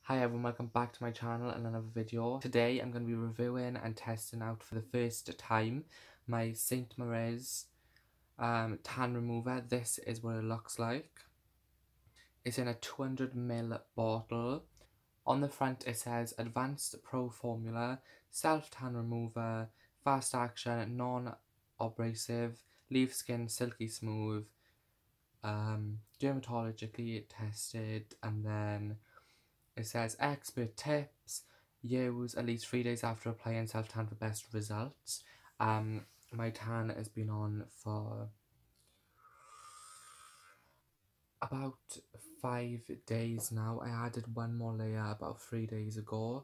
Hi everyone, welcome back to my channel and another video. Today I'm going to be reviewing and testing out for the first time my St. MORIZ tan remover. This is what it looks like. It's in a 200ml bottle. On the front it says Advanced Pro Formula, Self Tan Remover, Fast Action, Non-Abrasive, Leave Skin Silky Smooth, dermatologically tested, and then it says expert tips, use at least 3 days after applying self-tan for best results. My tan has been on for about 5 days now. I added one more layer about 3 days ago.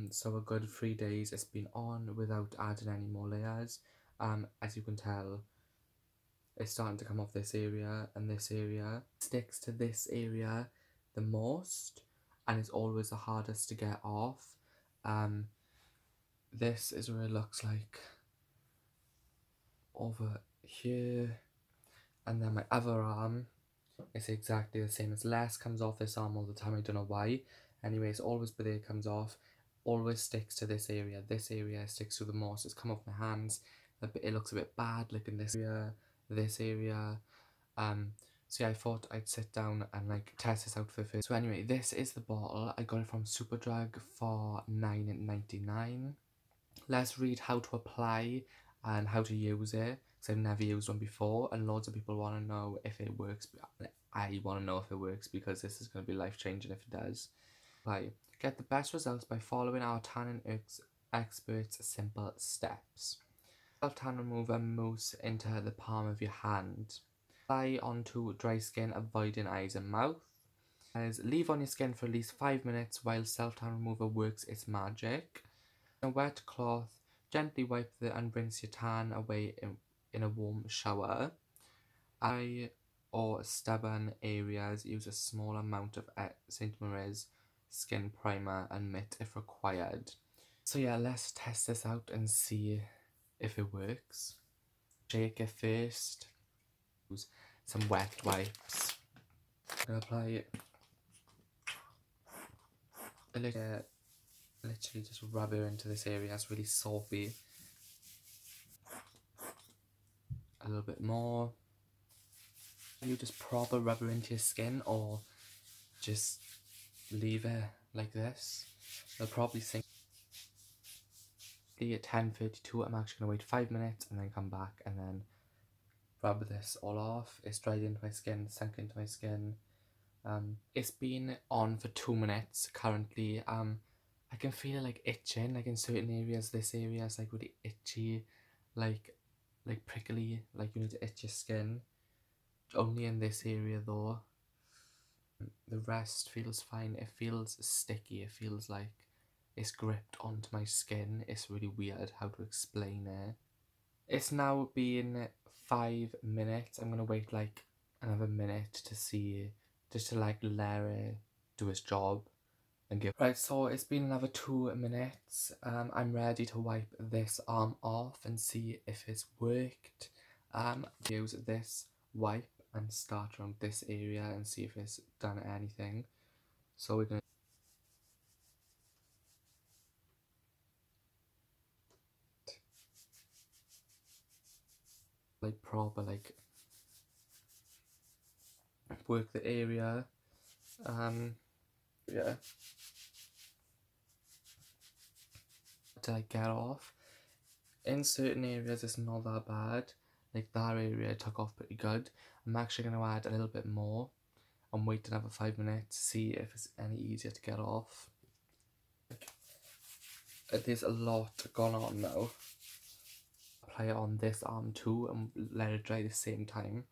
So a good 3 days it's been on without adding any more layers. As you can tell, it's starting to come off this area and this area. It sticks to this area the most and it's always the hardest to get off. This is what it looks like over here, and then my other arm is exactly the same. It's less comes off this arm all the time, I don't know why. Anyways, always but there comes off, always sticks to this area sticks to the most. It's come off my hands, it looks a bit bad, like in this area. So yeah, I thought I'd sit down and like test this out for the first. So anyway, this is the bottle. I got it from Superdrug for $9.99. Let's read how to apply and how to use it, because I've never used one before and loads of people want to know if it works. I want to know if it works because this is going to be life changing if it does. Apply. Get the best results by following our tanning experts' simple steps. Self-tan remover mousse into the palm of your hand. Apply onto dry skin, avoiding eyes and mouth. Leave on your skin for at least 5 minutes while self-tan remover works its magic. A wet cloth, gently wipe and rinse your tan away in a warm shower. Eye or stubborn areas, use a small amount of St. MORIZ skin primer and mitt if required. So yeah, let's test this out and see if it works. Shake it first. Use some wet wipes. I'm gonna apply it. Literally just rub it into this area. It's really soapy. A little bit more. You just proper rub it into your skin or just leave it like this. It'll probably sink. At 10:32, I'm actually gonna wait 5 minutes and then come back and then rub this all off. It's dried into my skin, sunk into my skin. It's been on for 2 minutes currently. I can feel it like itching, like in certain areas. This area is like really itchy, like prickly, like you need to itch your skin. Only in this area though. The rest feels fine. It feels sticky. It feels like it's gripped onto my skin. It's really weird how to explain it. It's now been 5 minutes. I'm gonna wait like another minute to see, just to like let it do its job and give. Right, so it's been another 2 minutes. I'm ready to wipe this arm off and see if it's worked. Use this wipe and start around this area and see if it's done anything. So we're gonna like proper like work the area. Yeah, to like get off. In certain areas it's not that bad, like that area I took off pretty good. I'm actually going to add a little bit more and wait another 5 minutes to see if it's any easier to get off. There's a lot going on now. Apply it on this arm too and let it dry at the same time.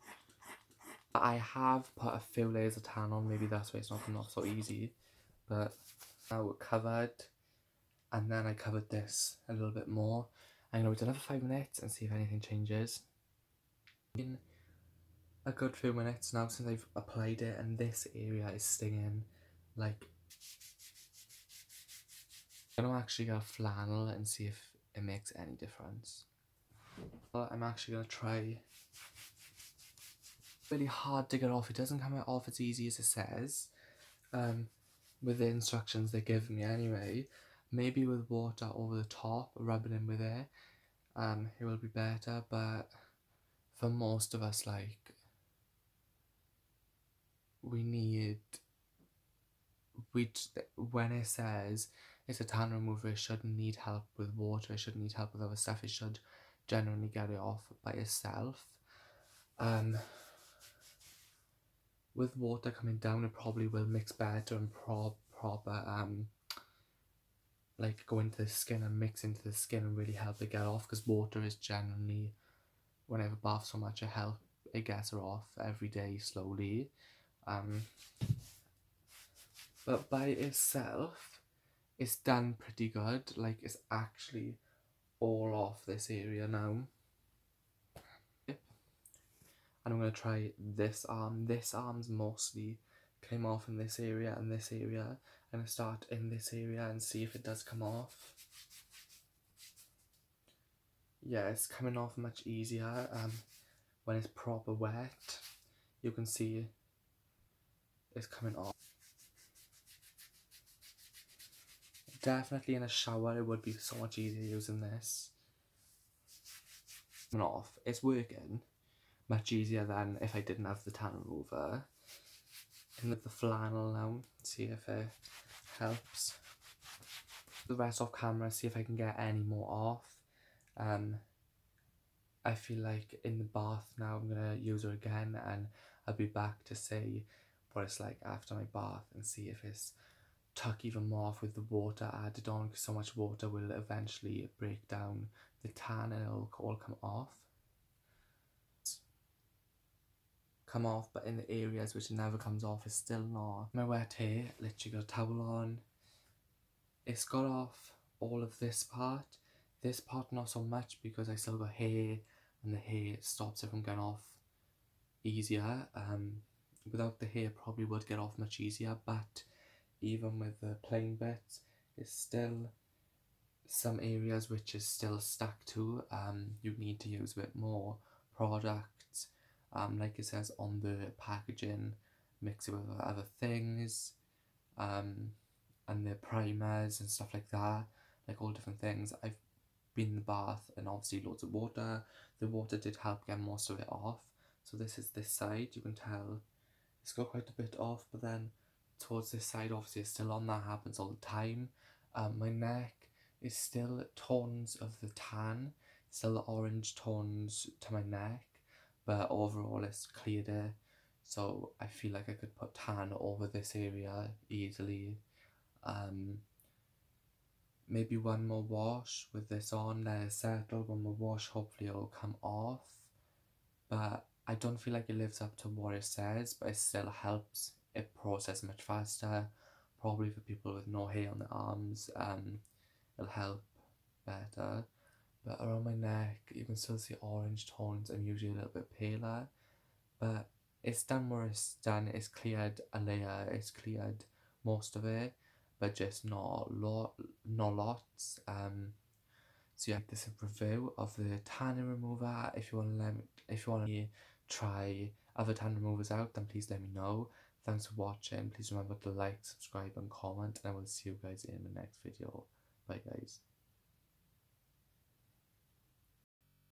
I have put a few layers of tan on, maybe that's why it's not so easy, but now we're covered. And then I covered this a little bit more. I'm going to wait another 5 minutes and see if anything changes. Been a good few minutes now since I've applied it and this area is stinging. Like, I'm going to actually get a flannel and see if it makes any difference. But I'm actually going to try. Really hard to get off. It doesn't come off as easy as it says. with the instructions they give me anyway. Maybe with water over the top, rubbing in with it, it will be better. But for most of us, like, we need, when it says it's a tan remover, it shouldn't need help with water, it shouldn't need help with other stuff, it should generally get it off by itself. With water coming down, it probably will mix better and proper like go into the skin and mix into the skin and really help it get off, because water is generally, when I have a bath so much, it gets her off every day slowly. But by itself, it's done pretty good. Like, it's actually all off this area now. And I'm going to try this arm. This arm's mostly came off in this area and this area. I'm going to start in this area and see if it does come off. Yeah, it's coming off much easier when it's proper wet. You can see it's coming off. Definitely in a shower, it would be so much easier using this. Coming off. It's working much easier than if I didn't have the tan remover. And with the flannel now, see if it helps. The rest off camera, see if I can get any more off. I feel like in the bath now, I'm gonna use her again, and I'll be back to say what it's like after my bath and see if it's tuck even more off with the water added on, because so much water will eventually break down the tan and it'll all come off. But in the areas which it never comes off, it's still not. My wet hair, literally got a towel on. It's got off all of this part. This part not so much, because I still got hair and the hair stops it from getting off easier. Without the hair, probably would get off much easier, but even with the plain bits, it's still some areas which is still stuck to. You need to use a bit more product. Like it says on the packaging, mix it with other things, and the primers and stuff like that, like all different things. I've been in the bath and obviously loads of water. The water did help get most of it off. So this is this side, you can tell it's got quite a bit off, but then towards this side, obviously it's still on. That happens all the time. My neck is still tones of the tan, still the orange tones to my neck, but overall it's cleared it, so I feel like I could put tan over this area easily. Maybe one more wash with this on, let it settle. One more wash, hopefully it'll come off, but I don't feel like it lives up to what it says, but it still helps it process much faster. Probably for people with no hair on the arms, it'll help better. But around my neck, you can still see orange tones. I'm usually a little bit paler, but it's done where it's done. It's cleared a layer, it's cleared most of it, but just not lots. So yeah, this is a review of the tanning remover. If you want to try other tan removers out, then please let me know. Thanks for watching. Please remember to like, subscribe and comment, and I will see you guys in the next video. Bye guys.